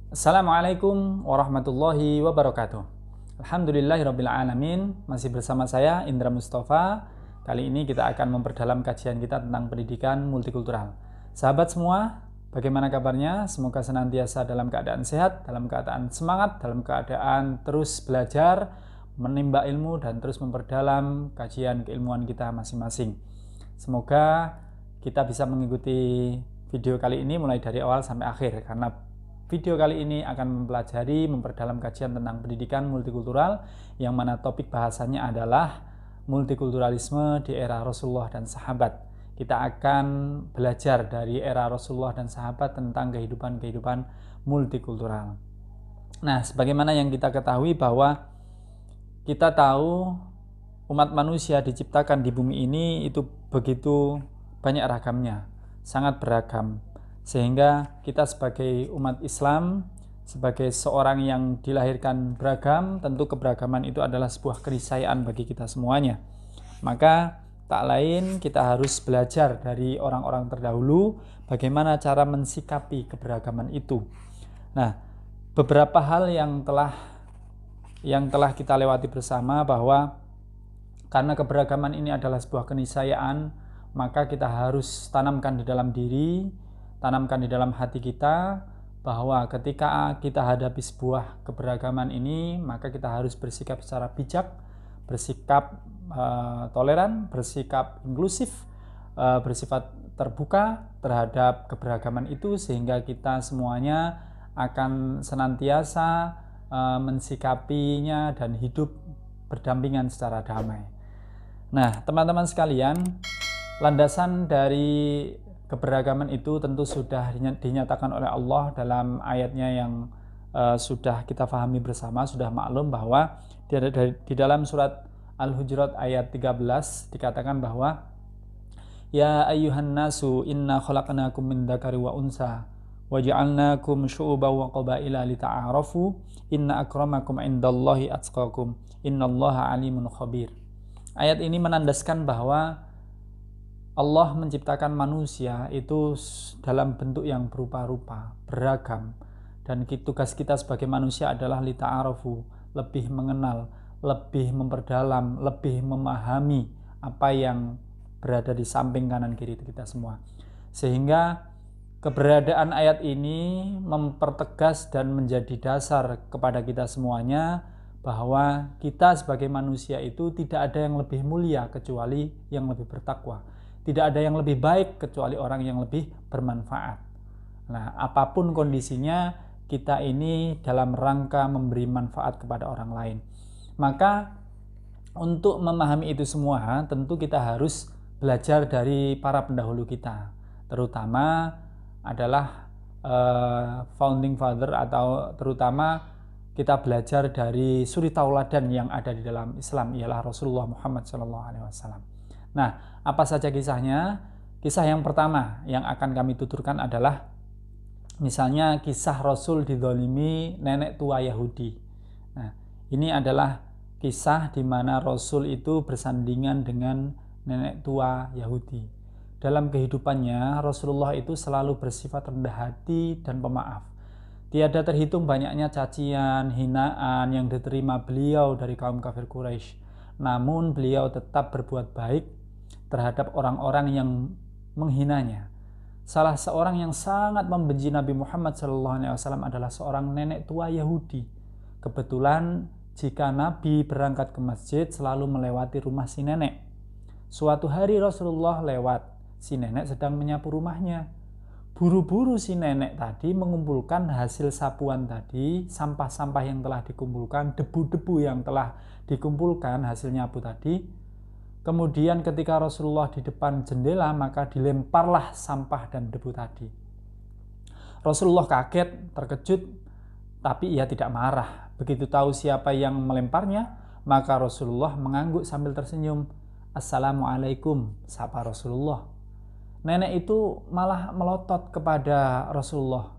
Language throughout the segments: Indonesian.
Assalamualaikum warahmatullahi wabarakatuh. Alhamdulillahirabbil alamin. Masih bersama saya Indra Mustafa. Kali ini kita akan memperdalam kajian kita tentang pendidikan multikultural. Sahabat semua, bagaimana kabarnya? Semoga senantiasa dalam keadaan sehat, dalam keadaan semangat, dalam keadaan terus belajar, menimba ilmu dan terus memperdalam kajian keilmuan kita masing-masing. Semoga kita bisa mengikuti video kali ini mulai dari awal sampai akhir, karena video kali ini akan memperdalam kajian tentang pendidikan multikultural, yang mana topik bahasanya adalah multikulturalisme di era Rasulullah dan sahabat. Kita akan belajar dari era Rasulullah dan sahabat tentang kehidupan multikultural. Nah, sebagaimana yang kita ketahui bahwa kita tahu umat manusia diciptakan di bumi ini itu begitu banyak ragamnya, sangat beragam. Sehingga kita sebagai umat Islam, sebagai seorang yang dilahirkan beragam, tentu keberagaman itu adalah sebuah keniscayaan bagi kita semuanya. Maka tak lain kita harus belajar dari orang-orang terdahulu bagaimana cara mensikapi keberagaman itu. Nah, beberapa hal yang telah kita lewati bersama, bahwa karena keberagaman ini adalah sebuah keniscayaan, maka kita harus tanamkan di dalam diri, tanamkan di dalam hati kita, bahwa ketika kita hadapi sebuah keberagaman ini, maka kita harus bersikap secara bijak, bersikap toleran, bersikap inklusif, bersifat terbuka terhadap keberagaman itu, sehingga kita semuanya akan senantiasa mensikapinya dan hidup berdampingan secara damai. Nah, teman-teman sekalian, landasan dari keberagaman itu tentu sudah dinyatakan oleh Allah dalam ayatnya yang sudah kita pahami bersama, sudah maklum bahwa di dalam surat Al-Hujurat ayat 13 dikatakan bahwa ya ayyuhan nasu inna khalaqnakum min dzakari wa unsa wa ja'alnakum syu'uban wa qabaila lita'arafu inna akramakum indallahi atqakum innallaha alimun khabir. Ayat ini menandaskan bahwa Allah menciptakan manusia itu dalam bentuk yang berupa-rupa, beragam. Dan tugas kita sebagai manusia adalah lita'arafu, lebih mengenal, lebih memperdalam, lebih memahami apa yang berada di samping kanan kiri kita semua. Sehingga keberadaan ayat ini mempertegas dan menjadi dasar kepada kita semuanya bahwa kita sebagai manusia itu tidak ada yang lebih mulia kecuali yang lebih bertakwa. Tidak ada yang lebih baik kecuali orang yang lebih bermanfaat. Nah, apapun kondisinya, kita ini dalam rangka memberi manfaat kepada orang lain. Maka untuk memahami itu semua, tentu kita harus belajar dari para pendahulu kita. Terutama adalah founding father, atau terutama kita belajar dari suri tauladan yang ada di dalam Islam, ialah Rasulullah Muhammad SAW. Nah, apa saja kisahnya? Kisah yang pertama yang akan kami tuturkan adalah misalnya kisah Rasul dizalimi nenek tua Yahudi. Nah, ini adalah kisah di mana Rasul itu bersandingan dengan nenek tua Yahudi. Dalam kehidupannya, Rasulullah itu selalu bersifat rendah hati dan pemaaf. Tiada terhitung banyaknya cacian, hinaan yang diterima beliau dari kaum kafir Quraisy. Namun beliau tetap berbuat baik terhadap orang-orang yang menghinanya. Salah seorang yang sangat membenci Nabi Muhammad SAW adalah seorang nenek tua Yahudi. Kebetulan jika Nabi berangkat ke masjid selalu melewati rumah si nenek. Suatu hari Rasulullah lewat, si nenek sedang menyapu rumahnya. Buru-buru si nenek tadi mengumpulkan hasil sapuan tadi, sampah-sampah yang telah dikumpulkan, debu-debu yang telah dikumpulkan hasil nyapu tadi. Kemudian ketika Rasulullah di depan jendela, maka dilemparlah sampah dan debu tadi. Rasulullah kaget, terkejut, tapi ia tidak marah. Begitu tahu siapa yang melemparnya, maka Rasulullah mengangguk sambil tersenyum. Assalamualaikum, sapa Rasulullah. Nenek itu malah melotot kepada Rasulullah.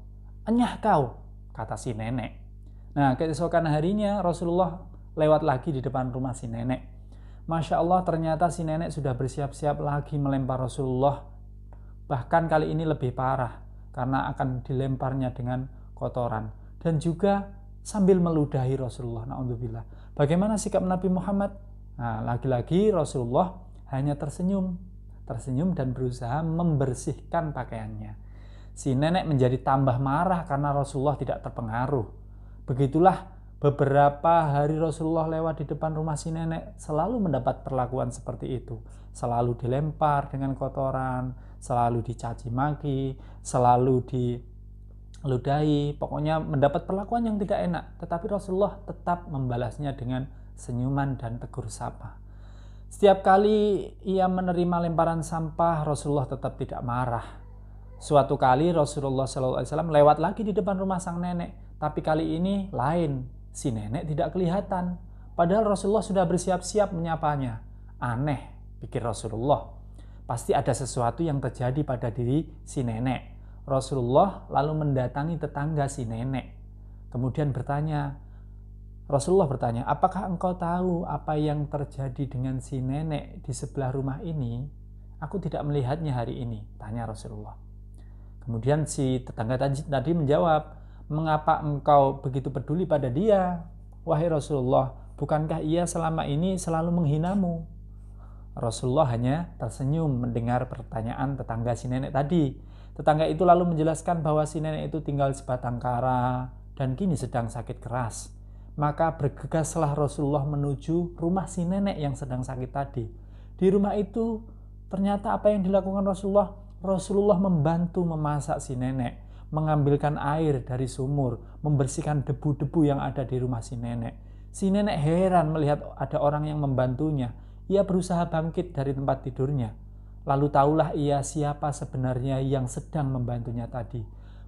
Enyah kau, kata si nenek. Nah, keesokan harinya Rasulullah lewat lagi di depan rumah si nenek. Masya Allah, ternyata si nenek sudah bersiap-siap lagi melempar Rasulullah. Bahkan kali ini lebih parah, karena akan dilemparnya dengan kotoran. dan juga sambil meludahi Rasulullah. Na'udzubillah. Bagaimana sikap Nabi Muhammad? Nah, lagi-lagi Rasulullah hanya tersenyum dan berusaha membersihkan pakaiannya. Si nenek menjadi tambah marah karena Rasulullah tidak terpengaruh. Begitulah beberapa hari Rasulullah lewat di depan rumah si nenek, selalu mendapat perlakuan seperti itu. Selalu dilempar dengan kotoran, selalu dicaci maki, selalu diludahi, pokoknya mendapat perlakuan yang tidak enak. Tetapi Rasulullah tetap membalasnya dengan senyuman dan tegur sapa. Setiap kali ia menerima lemparan sampah, Rasulullah tetap tidak marah. Suatu kali Rasulullah SAW lewat lagi di depan rumah sang nenek, tapi kali ini lain. Si nenek tidak kelihatan, padahal Rasulullah sudah bersiap-siap menyapanya. Aneh, pikir Rasulullah. Pasti ada sesuatu yang terjadi pada diri si nenek. Rasulullah lalu mendatangi tetangga si nenek. Kemudian Rasulullah bertanya, apakah engkau tahu apa yang terjadi dengan si nenek di sebelah rumah ini? Aku tidak melihatnya hari ini, tanya Rasulullah. Kemudian si tetangga tadi menjawab, mengapa engkau begitu peduli pada dia? Wahai Rasulullah, bukankah ia selama ini selalu menghinamu? Rasulullah hanya tersenyum mendengar pertanyaan tetangga si nenek tadi. Tetangga itu lalu menjelaskan bahwa si nenek itu tinggal sebatang kara dan kini sedang sakit keras. Maka bergegaslah Rasulullah menuju rumah si nenek yang sedang sakit tadi. Di rumah itu ternyata apa yang dilakukan Rasulullah? Rasulullah membantu memasak si nenek, mengambilkan air dari sumur, membersihkan debu-debu yang ada di rumah si nenek. Si nenek heran melihat ada orang yang membantunya. Ia berusaha bangkit dari tempat tidurnya. Lalu tahulah ia siapa sebenarnya yang sedang membantunya tadi.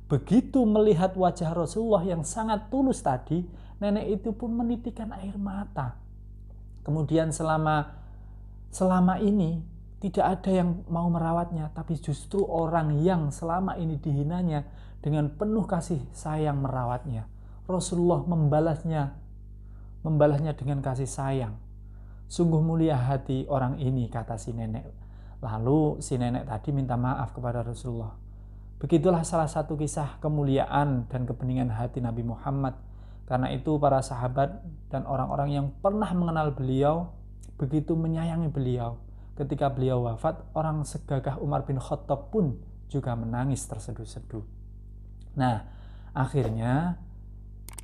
Begitu melihat wajah Rasulullah yang sangat tulus tadi, nenek itu pun menitikkan air mata. Kemudian selama ini tidak ada yang mau merawatnya, tapi justru orang yang selama ini dihinanya dengan penuh kasih sayang merawatnya. Rasulullah membalasnya dengan kasih sayang. Sungguh mulia hati orang ini, kata si nenek. Lalu si nenek tadi minta maaf kepada Rasulullah. Begitulah salah satu kisah kemuliaan dan kebeningan hati Nabi Muhammad. Karena itu para sahabat dan orang-orang yang pernah mengenal beliau begitu menyayangi beliau. Ketika beliau wafat, orang segagah Umar bin Khattab pun juga menangis terseduh-seduh. Nah, akhirnya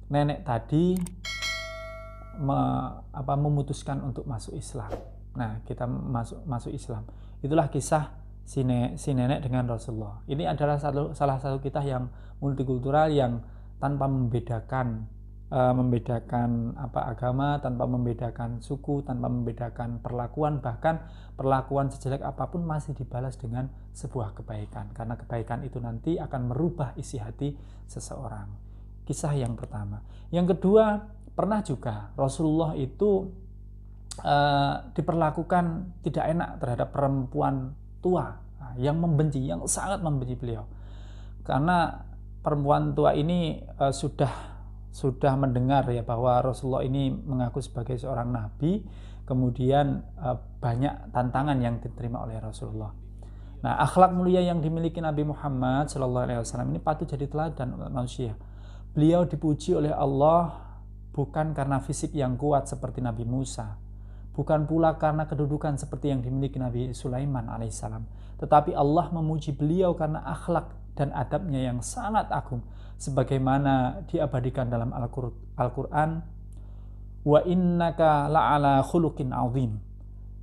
nenek tadi memutuskan untuk masuk Islam. Nah, kita masuk Islam. Itulah kisah si nenek dengan Rasulullah. Ini adalah salah satu kisah yang multikultural yang tanpa membedakan agama, tanpa membedakan suku, tanpa membedakan perlakuan, bahkan perlakuan sejelek apapun masih dibalas dengan sebuah kebaikan, karena kebaikan itu nanti akan merubah isi hati seseorang. Kisah yang pertama. Yang kedua, pernah juga Rasulullah itu diperlakukan tidak enak terhadap perempuan tua yang sangat membenci beliau, karena perempuan tua ini sudah mendengar ya bahwa Rasulullah ini mengaku sebagai seorang nabi, kemudian banyak tantangan yang diterima oleh Rasulullah. Nah, akhlak mulia yang dimiliki Nabi Muhammad SAW ini patut jadi teladan untuk manusia. Beliau dipuji oleh Allah bukan karena fisik yang kuat seperti Nabi Musa, bukan pula karena kedudukan seperti yang dimiliki Nabi Sulaiman alaihissalam, tetapi Allah memuji beliau karena akhlak dan adabnya yang sangat agung, sebagaimana diabadikan dalam Al-Quran, wa innaka la'ala khuluqin azim,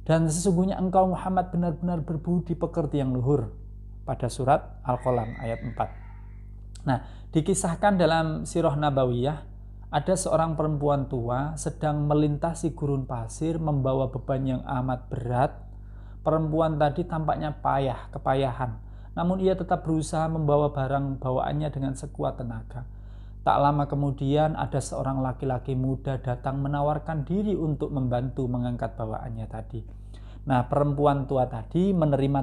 dan sesungguhnya engkau Muhammad benar-benar berbudi pekerti yang luhur, pada surat Al-Qalam ayat 4. Nah, dikisahkan dalam sirah nabawiyah, ada seorang perempuan tua sedang melintasi gurun pasir membawa beban yang amat berat. Perempuan tadi tampaknya kepayahan, namun ia tetap berusaha membawa barang bawaannya dengan sekuat tenaga. Tak lama kemudian ada seorang laki-laki muda datang menawarkan diri untuk membantu mengangkat bawaannya tadi. Nah, perempuan tua tadi menerima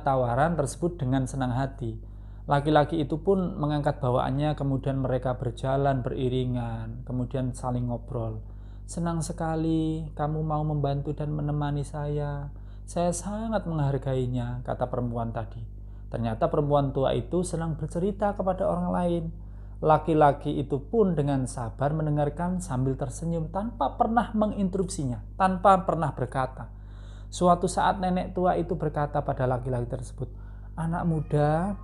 tawaran tersebut dengan senang hati. Laki-laki itu pun mengangkat bawaannya, kemudian mereka berjalan beriringan, kemudian saling ngobrol. Senang sekali kamu mau membantu dan menemani saya sangat menghargainya, kata perempuan tadi. Ternyata perempuan tua itu senang bercerita kepada orang lain. Laki-laki itu pun dengan sabar mendengarkan sambil tersenyum tanpa pernah menginterupsinya, tanpa pernah berkata. Suatu saat nenek tua itu berkata pada laki-laki tersebut, "Anak muda,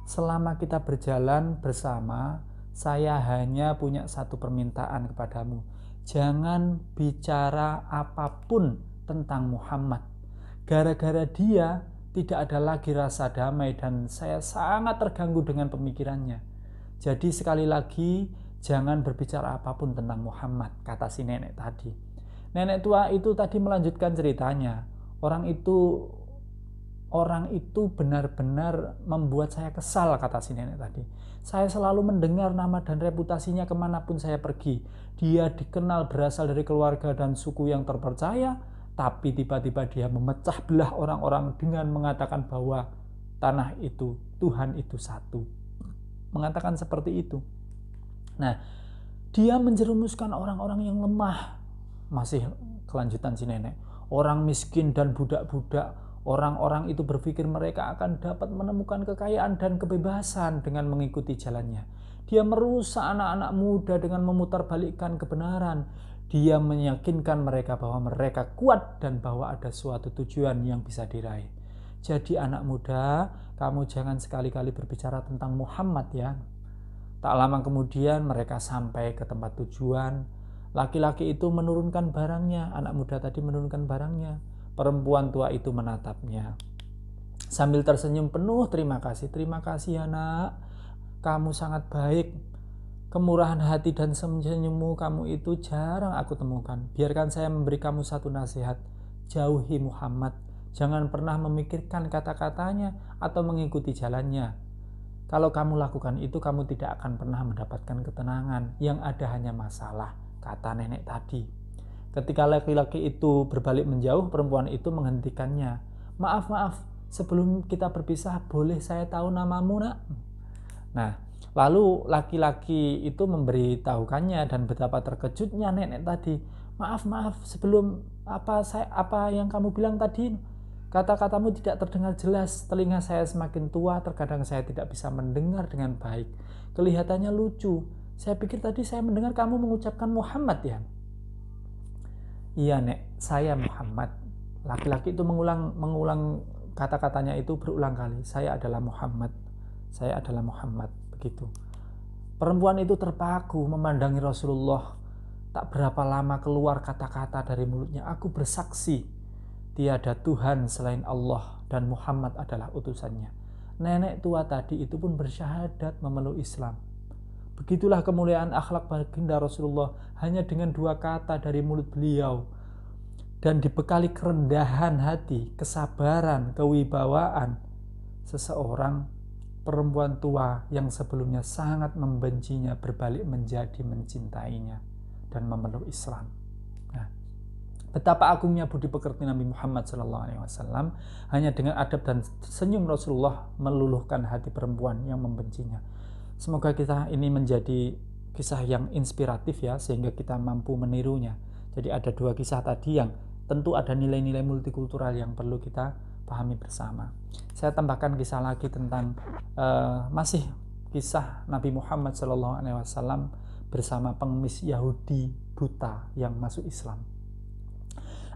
selama kita berjalan bersama, saya hanya punya satu permintaan kepadamu. Jangan bicara apapun tentang Muhammad. Gara-gara dia tidak ada lagi rasa damai dan saya sangat terganggu dengan pemikirannya. Jadi sekali lagi jangan berbicara apapun tentang Muhammad," kata si nenek tadi. Nenek tua itu tadi melanjutkan ceritanya. Orang itu benar-benar membuat saya kesal, kata si nenek tadi. Saya selalu mendengar nama dan reputasinya kemanapun saya pergi. Dia dikenal berasal dari keluarga dan suku yang terpercaya, tapi tiba-tiba dia memecah belah orang-orang dengan mengatakan bahwa tanah itu, Tuhan itu satu. Mengatakan seperti itu. Nah, dia menjerumuskan orang-orang yang lemah. Masih kelanjutan si nenek. Orang miskin dan budak-budak, orang-orang itu berpikir mereka akan dapat menemukan kekayaan dan kebebasan dengan mengikuti jalannya. Dia merusak anak-anak muda dengan memutarbalikkan kebenaran. Dia meyakinkan mereka bahwa mereka kuat dan bahwa ada suatu tujuan yang bisa diraih. Jadi anak muda, kamu jangan sekali-kali berbicara tentang Muhammad ya. Tak lama kemudian mereka sampai ke tempat tujuan. Laki-laki itu menurunkan barangnya, anak muda tadi menurunkan barangnya. Perempuan tua itu menatapnya sambil tersenyum penuh terima kasih. "Terima kasih anak, kamu sangat baik. Kemurahan hati dan senyummu kamu itu jarang aku temukan. Biarkan saya memberi kamu satu nasihat. Jauhi Muhammad. Jangan pernah memikirkan kata-katanya atau mengikuti jalannya. Kalau kamu lakukan itu, kamu tidak akan pernah mendapatkan ketenangan. Yang ada hanya masalah," kata nenek tadi. Ketika laki-laki itu berbalik menjauh, perempuan itu menghentikannya. Maaf, sebelum kita berpisah, boleh saya tahu namamu, nak?" Nah, lalu laki-laki itu memberitahukannya dan betapa terkejutnya nenek tadi. Maaf, sebelum apa yang kamu bilang tadi? Kata-katamu tidak terdengar jelas, telinga saya semakin tua, terkadang saya tidak bisa mendengar dengan baik. Kelihatannya lucu. Saya pikir tadi saya mendengar kamu mengucapkan Muhammad ya. Iya nek, saya Muhammad. Laki-laki itu mengulang kata-katanya itu berulang kali. Saya adalah Muhammad. Begitu. Perempuan itu terpaku memandangi Rasulullah. Tak berapa lama keluar kata-kata dari mulutnya. Aku bersaksi, tiada Tuhan selain Allah dan Muhammad adalah utusannya. Nenek tua tadi itu pun bersyahadat memeluk Islam. Begitulah kemuliaan akhlak baginda Rasulullah hanya dengan 2 kata dari mulut beliau. Dan dibekali kerendahan hati, kesabaran, kewibawaan, seseorang perempuan tua yang sebelumnya sangat membencinya berbalik menjadi mencintainya dan memeluk Islam. Nah, betapa agungnya budi pekerti Nabi Muhammad SAW hanya dengan adab dan senyum Rasulullah meluluhkan hati perempuan yang membencinya. Semoga kita ini menjadi kisah yang inspiratif ya, sehingga kita mampu menirunya. Jadi ada 2 kisah tadi yang tentu ada nilai-nilai multikultural yang perlu kita pahami bersama. Saya tambahkan kisah lagi tentang masih kisah Nabi Muhammad SAW bersama pengemis Yahudi buta yang masuk Islam.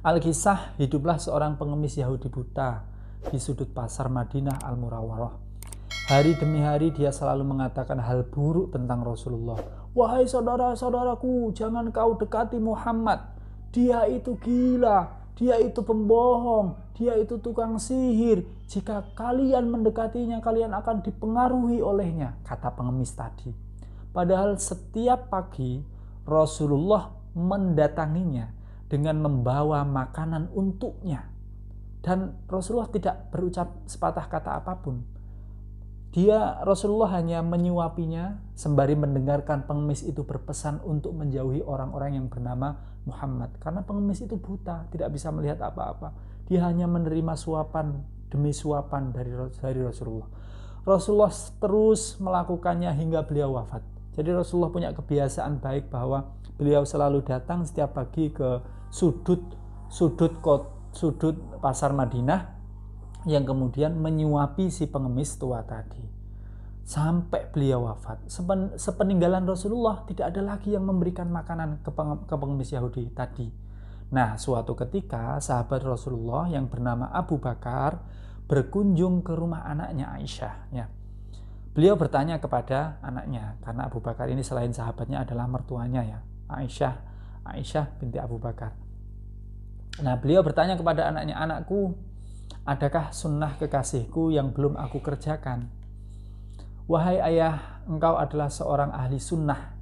Al-Kisah, hiduplah seorang pengemis Yahudi buta di sudut pasar Madinah Al-Murawwarah. Hari demi hari dia selalu mengatakan hal buruk tentang Rasulullah. Wahai saudara-saudaraku, jangan kau dekati Muhammad. Dia itu gila, dia itu pembohong, dia itu tukang sihir. Jika kalian mendekatinya, kalian akan dipengaruhi olehnya, kata pengemis tadi. Padahal setiap pagi Rasulullah mendatanginya dengan membawa makanan untuknya. Dan Rasulullah tidak berucap sepatah kata apapun. Rasulullah hanya menyuapinya sembari mendengarkan pengemis itu berpesan untuk menjauhi orang-orang yang bernama Muhammad. Karena pengemis itu buta, tidak bisa melihat apa-apa. Dia hanya menerima suapan demi suapan dari Rasulullah. Rasulullah terus melakukannya hingga beliau wafat. Jadi Rasulullah punya kebiasaan baik bahwa beliau selalu datang setiap pagi ke sudut pasar Madinah yang kemudian menyuapi si pengemis tua tadi sampai beliau wafat. Sepeninggalan Rasulullah tidak ada lagi yang memberikan makanan ke pengemis Yahudi tadi. Nah, suatu ketika sahabat Rasulullah yang bernama Abu Bakar berkunjung ke rumah anaknya Aisyah, ya. Beliau bertanya kepada anaknya, karena Abu Bakar ini selain sahabatnya adalah mertuanya, ya, Aisyah binti Abu Bakar. Nah, beliau bertanya kepada anaknya, "Anakku, adakah sunnah kekasihku yang belum aku kerjakan?" "Wahai ayah, engkau adalah seorang ahli sunnah,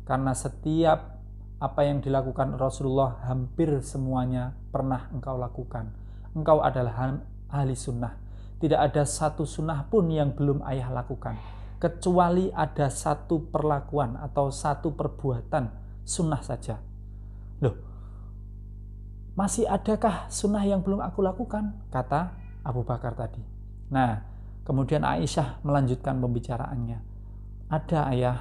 karena setiap apa yang dilakukan Rasulullah hampir semuanya pernah engkau lakukan. Engkau adalah ahli sunnah. Tidak ada satu sunnah pun yang belum ayah lakukan, kecuali ada satu perlakuan atau satu perbuatan sunnah saja." Loh, masih adakah sunnah yang belum aku lakukan? Kata Abu Bakar tadi. Nah, kemudian Aisyah melanjutkan pembicaraannya. "Ada ayah,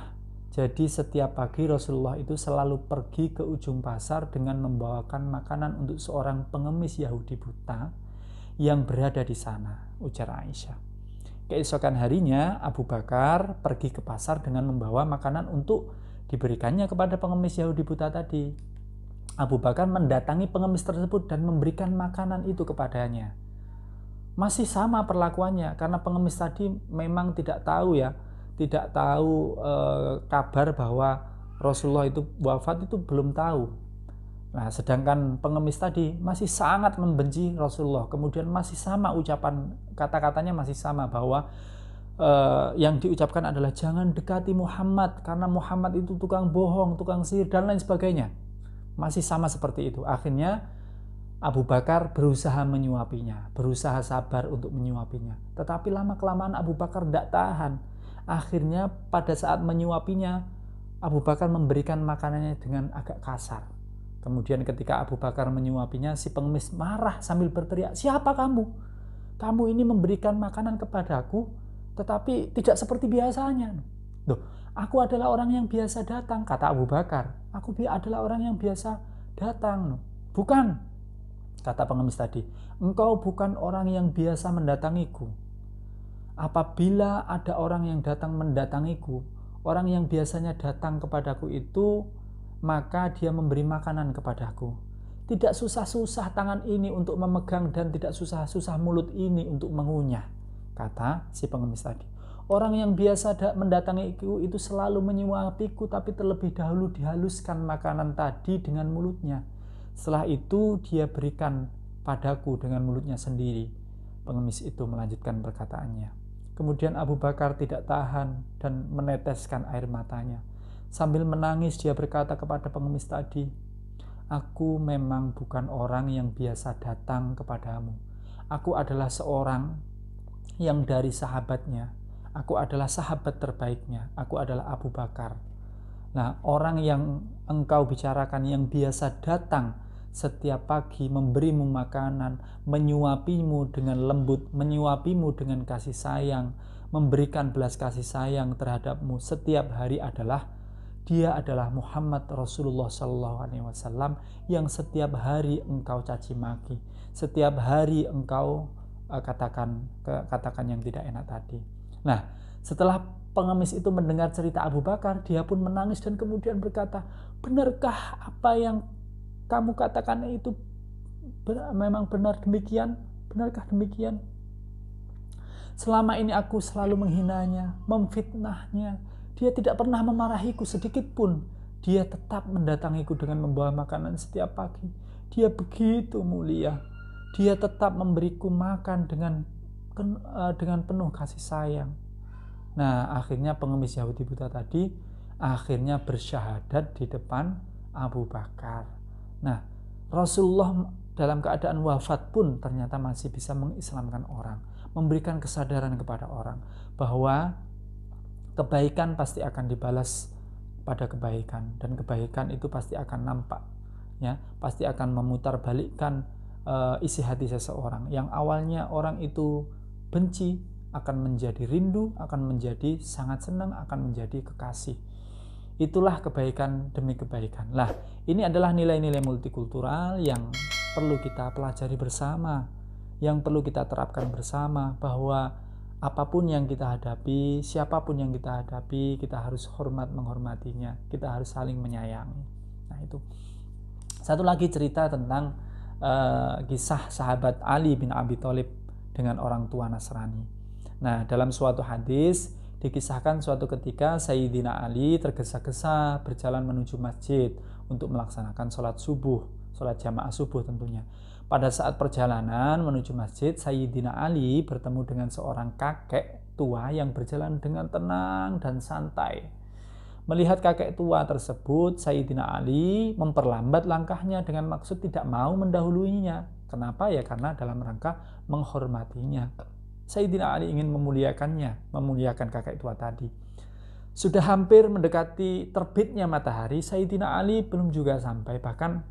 jadi setiap pagi Rasulullah itu selalu pergi ke ujung pasar dengan membawakan makanan untuk seorang pengemis Yahudi buta yang berada di sana," ujar Aisyah. Keesokan harinya Abu Bakar pergi ke pasar dengan membawa makanan untuk diberikannya kepada pengemis Yahudi buta tadi. Abu Bakar mendatangi pengemis tersebut dan memberikan makanan itu kepadanya. Masih sama perlakuannya, karena pengemis tadi memang tidak tahu kabar bahwa Rasulullah itu wafat, itu belum tahu. Nah, sedangkan pengemis tadi masih sangat membenci Rasulullah, kemudian masih sama ucapan kata-katanya masih sama, bahwa yang diucapkan adalah jangan dekati Muhammad karena Muhammad itu tukang bohong, tukang sihir dan lain sebagainya. Masih sama seperti itu. Akhirnya Abu Bakar berusaha menyuapinya, berusaha sabar untuk menyuapinya. Tetapi lama-kelamaan Abu Bakar tidak tahan. Akhirnya pada saat menyuapinya, Abu Bakar memberikan makanannya dengan agak kasar. Kemudian ketika Abu Bakar menyuapinya, si pengemis marah sambil berteriak, "Siapa kamu? Kamu ini memberikan makanan kepadaku, tetapi tidak seperti biasanya." "Loh, aku adalah orang yang biasa datang," kata Abu Bakar. "Aku adalah orang yang biasa datang." "Bukan," kata pengemis tadi. "Engkau bukan orang yang biasa mendatangiku. Apabila ada orang yang datang mendatangiku, orang yang biasanya datang kepadaku itu, maka dia memberi makanan kepadaku. Tidak susah-susah tangan ini untuk memegang dan tidak susah-susah mulut ini untuk mengunyah," kata si pengemis tadi. "Orang yang biasa mendatangiku itu selalu menyuapiku, tapi terlebih dahulu dihaluskan makanan tadi dengan mulutnya. Setelah itu dia berikan padaku dengan mulutnya sendiri." Pengemis itu melanjutkan perkataannya. Kemudian Abu Bakar tidak tahan dan meneteskan air matanya. Sambil menangis dia berkata kepada pengemis tadi, "Aku memang bukan orang yang biasa datang kepadamu. Aku adalah seorang yang dari sahabatnya. Aku adalah sahabat terbaiknya. Aku adalah Abu Bakar. Nah, orang yang engkau bicarakan yang biasa datang setiap pagi memberimu makanan, menyuapimu dengan lembut, menyuapimu dengan kasih sayang, memberikan belas kasih sayang terhadapmu setiap hari dia adalah Muhammad Rasulullah SAW yang setiap hari engkau caci maki, setiap hari engkau katakan yang tidak enak tadi." Nah, setelah pengemis itu mendengar cerita Abu Bakar, dia pun menangis dan kemudian berkata, "Benarkah apa yang kamu katakan itu memang benar demikian? Benarkah demikian? Selama ini aku selalu menghinanya, memfitnahnya. Dia tidak pernah memarahiku sedikit pun. Dia tetap mendatangiku dengan membawa makanan setiap pagi. Dia begitu mulia. Dia tetap memberiku makan dengan penuh kasih sayang." Nah, akhirnya pengemis Yahudi buta tadi akhirnya bersyahadat di depan Abu Bakar. Nah, Rasulullah dalam keadaan wafat pun ternyata masih bisa mengislamkan orang, memberikan kesadaran kepada orang bahwa kebaikan pasti akan dibalas pada kebaikan, dan kebaikan itu pasti akan nampak, ya, pasti akan memutarbalikkan isi hati seseorang. Yang awalnya orang itu benci akan menjadi rindu, akan menjadi sangat senang, akan menjadi kekasih. Itulah kebaikan demi kebaikan. Nah, ini adalah nilai-nilai multikultural yang perlu kita pelajari bersama, yang perlu kita terapkan bersama, bahwa apapun yang kita hadapi, siapapun yang kita hadapi, kita harus menghormatinya, kita harus saling menyayangi. Nah itu. Satu lagi cerita tentang kisah sahabat Ali bin Abi Thalib dengan orang tua Nasrani. Nah, dalam suatu hadis dikisahkan suatu ketika Sayyidina Ali tergesa-gesa berjalan menuju masjid untuk melaksanakan sholat subuh, sholat jamaah subuh tentunya. Pada saat perjalanan menuju masjid, Sayyidina Ali bertemu dengan seorang kakek tua yang berjalan dengan tenang dan santai. Melihat kakek tua tersebut, Sayyidina Ali memperlambat langkahnya dengan maksud tidak mau mendahuluinya. Kenapa? Ya karena dalam rangka menghormatinya. Sayyidina Ali ingin memuliakan kakek tua tadi. Sudah hampir mendekati terbitnya matahari, Sayyidina Ali belum juga sampai, bahkan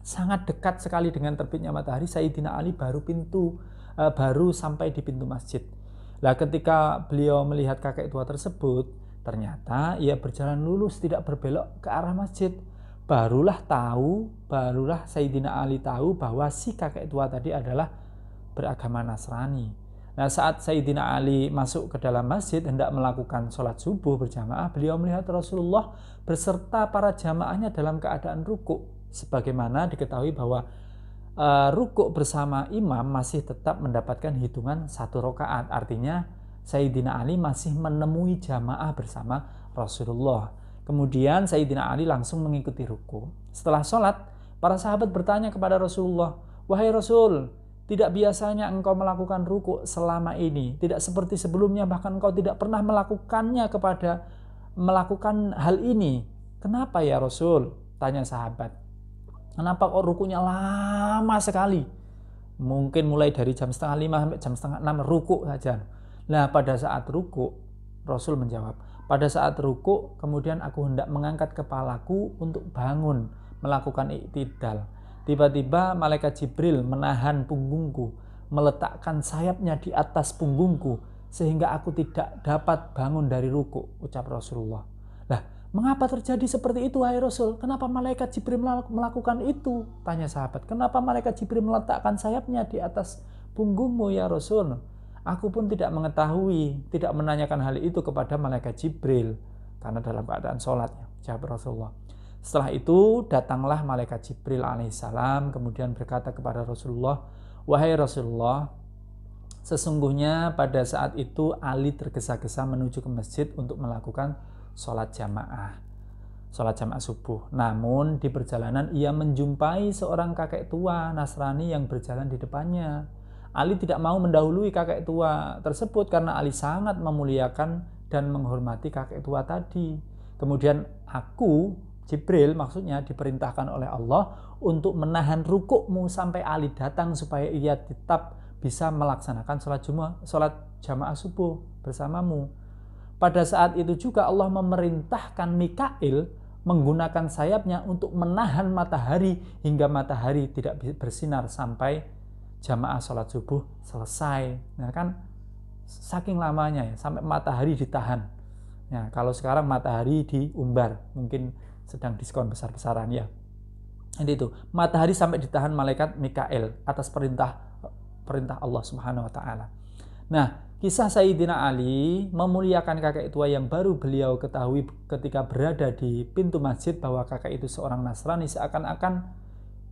sangat dekat sekali dengan terbitnya matahari. Sayyidina Ali baru sampai di pintu masjid. Lah ketika beliau melihat kakek tua tersebut, ternyata ia berjalan lurus, tidak berbelok ke arah masjid. Barulah Sayyidina Ali tahu bahwa si kakek tua tadi adalah beragama Nasrani. Nah, saat Sayyidina Ali masuk ke dalam masjid hendak melakukan sholat subuh berjamaah, beliau melihat Rasulullah beserta para jamaahnya dalam keadaan rukuk. Sebagaimana diketahui bahwa rukuk bersama imam masih tetap mendapatkan hitungan 1 rakaat. Artinya Sayyidina Ali masih menemui jamaah bersama Rasulullah. Kemudian Sayyidina Ali langsung mengikuti ruku. Setelah sholat, para sahabat bertanya kepada Rasulullah, "Wahai Rasul, tidak biasanya engkau melakukan ruku selama ini, tidak seperti sebelumnya, bahkan engkau tidak pernah melakukan hal ini. Kenapa ya Rasul?" Tanya sahabat. "Kenapa kok rukunya lama sekali? Mungkin mulai dari jam 4:30 sampai jam 5:30 ruku saja." Nah, pada saat ruku, Rasul menjawab, "Pada saat ruku, kemudian aku hendak mengangkat kepalaku untuk bangun, melakukan iktidal. Tiba-tiba malaikat Jibril menahan punggungku, meletakkan sayapnya di atas punggungku, sehingga aku tidak dapat bangun dari ruku," ucap Rasulullah. "Lah, mengapa terjadi seperti itu, wahai Rasul? Kenapa malaikat Jibril melakukan itu?" Tanya sahabat. "Kenapa malaikat Jibril meletakkan sayapnya di atas punggungmu, ya Rasul?" "Aku pun tidak mengetahui, tidak menanyakan hal itu kepada malaikat Jibril, karena dalam keadaan sholat," jawab Rasulullah. Setelah itu datanglah malaikat Jibril alaihissalam, kemudian berkata kepada Rasulullah, "Wahai Rasulullah, sesungguhnya pada saat itu Ali tergesa-gesa menuju ke masjid untuk melakukan sholat jamaah subuh. Namun di perjalanan ia menjumpai seorang kakek tua Nasrani yang berjalan di depannya. Ali tidak mau mendahului kakek tua tersebut karena Ali sangat memuliakan dan menghormati kakek tua tadi. Kemudian aku, Jibril maksudnya, diperintahkan oleh Allah untuk menahan rukukmu sampai Ali datang supaya ia tetap bisa melaksanakan sholat jamaah subuh bersamamu. Pada saat itu juga Allah memerintahkan Mikail menggunakan sayapnya untuk menahan matahari hingga matahari tidak bersinar sampai jamaah sholat subuh selesai." Nah kan saking lamanya ya, sampai matahari ditahan. Ya, kalau sekarang matahari diumbar, mungkin sedang diskon besar-besaran ya. Jadi itu, matahari sampai ditahan malaikat Mikail atas perintah Allah Subhanahu wa taala. Nah, kisah Sayyidina Ali memuliakan kakek tua yang baru beliau ketahui ketika berada di pintu masjid bahwa kakek itu seorang Nasrani seakan-akan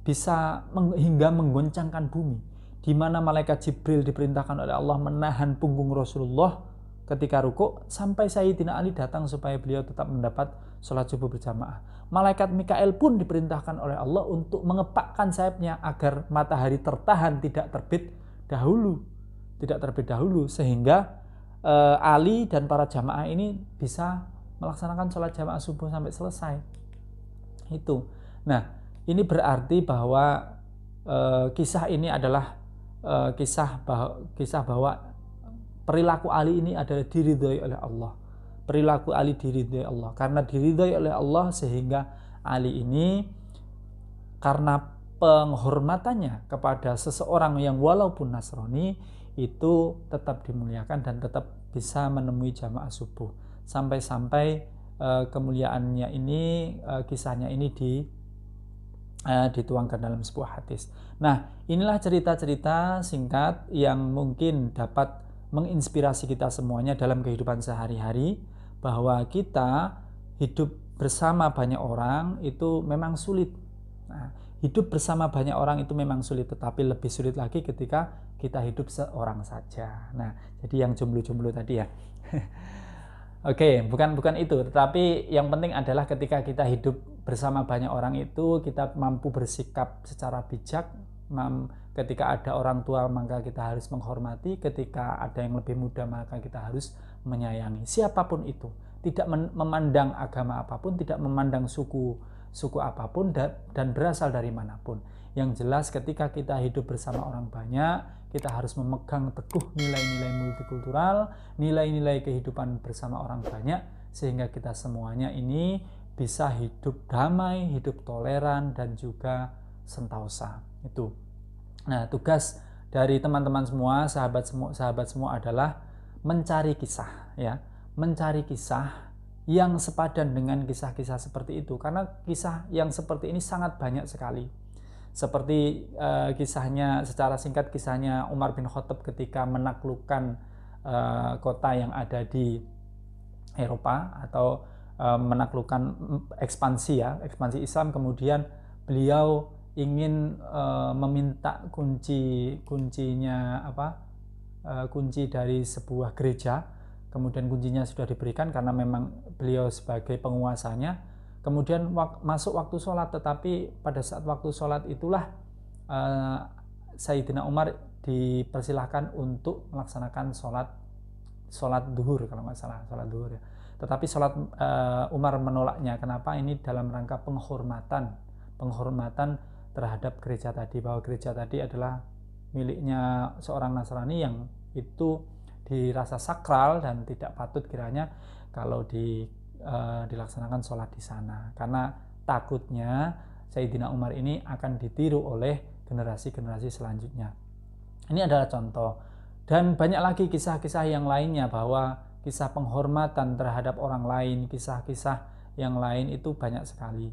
bisa hingga menggoncangkan bumi, di mana malaikat Jibril diperintahkan oleh Allah menahan punggung Rasulullah ketika ruku sampai Sayyidina Ali datang supaya beliau tetap mendapat sholat subuh berjamaah. Malaikat Mikail pun diperintahkan oleh Allah untuk mengepakkan sayapnya agar matahari tertahan tidak terbit dahulu sehingga Ali dan para jamaah ini bisa melaksanakan sholat jamaah subuh sampai selesai. Itu. Nah, ini berarti bahwa kisah ini adalah kisah bahwa perilaku Ali ini adalah diridhoi oleh Allah. Perilaku Ali diridhoi Allah. Karena diridhoi oleh Allah sehingga Ali ini karena penghormatannya kepada seseorang yang walaupun Nasrani itu tetap dimuliakan dan tetap bisa menemui jamaah subuh. Sampai-sampai kemuliaannya ini, kisahnya ini dituangkan dalam sebuah hadis. Nah, inilah cerita-cerita singkat yang mungkin dapat menginspirasi kita semuanya dalam kehidupan sehari-hari, bahwa kita hidup bersama banyak orang itu memang sulit. Nah, hidup bersama banyak orang itu memang sulit, tetapi lebih sulit lagi ketika kita hidup seorang saja. Nah, jadi yang jomblo-jomblo tadi ya. Oke, bukan itu, tetapi yang penting adalah ketika kita hidup bersama banyak orang itu kita mampu bersikap secara bijak. Ketika ada orang tua maka kita harus menghormati, ketika ada yang lebih muda maka kita harus menyayangi siapapun itu, tidak memandang agama apapun, tidak memandang suku apapun, dan berasal dari manapun. Yang jelas ketika kita hidup bersama orang banyak, kita harus memegang teguh nilai-nilai multikultural, nilai-nilai kehidupan bersama orang banyak, sehingga kita semuanya ini bisa hidup damai, hidup toleran, dan juga sentosa. Itu. Nah, tugas dari teman-teman semua, sahabat semua adalah mencari kisah, ya, mencari kisah yang sepadan dengan kisah-kisah seperti itu, karena kisah yang seperti ini sangat banyak sekali. Seperti kisahnya, secara singkat kisahnya Umar bin Khattab ketika menaklukkan kota yang ada di Eropa, atau menaklukkan ekspansi Islam. Kemudian beliau ingin meminta kuncinya kunci dari sebuah gereja. Kemudian kuncinya sudah diberikan karena memang beliau sebagai penguasanya. Kemudian masuk waktu sholat, tetapi pada saat waktu sholat itulah Sayyidina Umar dipersilahkan untuk melaksanakan sholat duhur, kalau nggak salah, sholat duhur ya. Tetapi Umar menolaknya. Kenapa? Ini dalam rangka penghormatan terhadap gereja tadi, bahwa gereja tadi adalah miliknya seorang Nasrani yang itu dirasa sakral dan tidak patut kiranya kalau dilaksanakan sholat di sana, karena takutnya Sayyidina Umar ini akan ditiru oleh generasi-generasi selanjutnya. Ini adalah contoh, dan banyak lagi kisah-kisah yang lainnya, bahwa kisah penghormatan terhadap orang lain, kisah-kisah yang lain itu banyak sekali.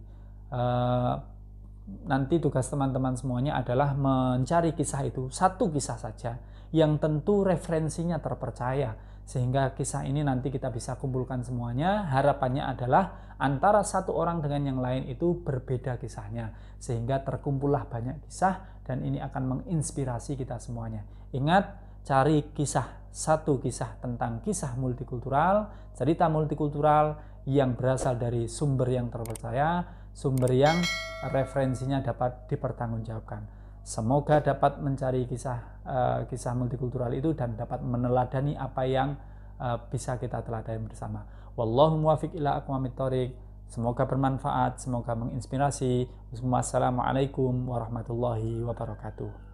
Nanti tugas teman-teman semuanya adalah mencari kisah itu, satu kisah saja yang tentu referensinya terpercaya, sehingga kisah ini nanti kita bisa kumpulkan semuanya. Harapannya adalah antara satu orang dengan yang lain itu berbeda kisahnya, sehingga terkumpullah banyak kisah, dan ini akan menginspirasi kita semuanya. Ingat, cari satu kisah tentang kisah multikultural, cerita multikultural yang berasal dari sumber yang terpercaya, sumber yang referensinya dapat dipertanggungjawabkan. Semoga dapat mencari kisah multikultural itu dan dapat meneladani apa yang bisa kita teladani bersama. Wallahu muwaffiq ila aqwamit thoriq. Semoga bermanfaat, semoga menginspirasi. Wassalamualaikum warahmatullahi wabarakatuh.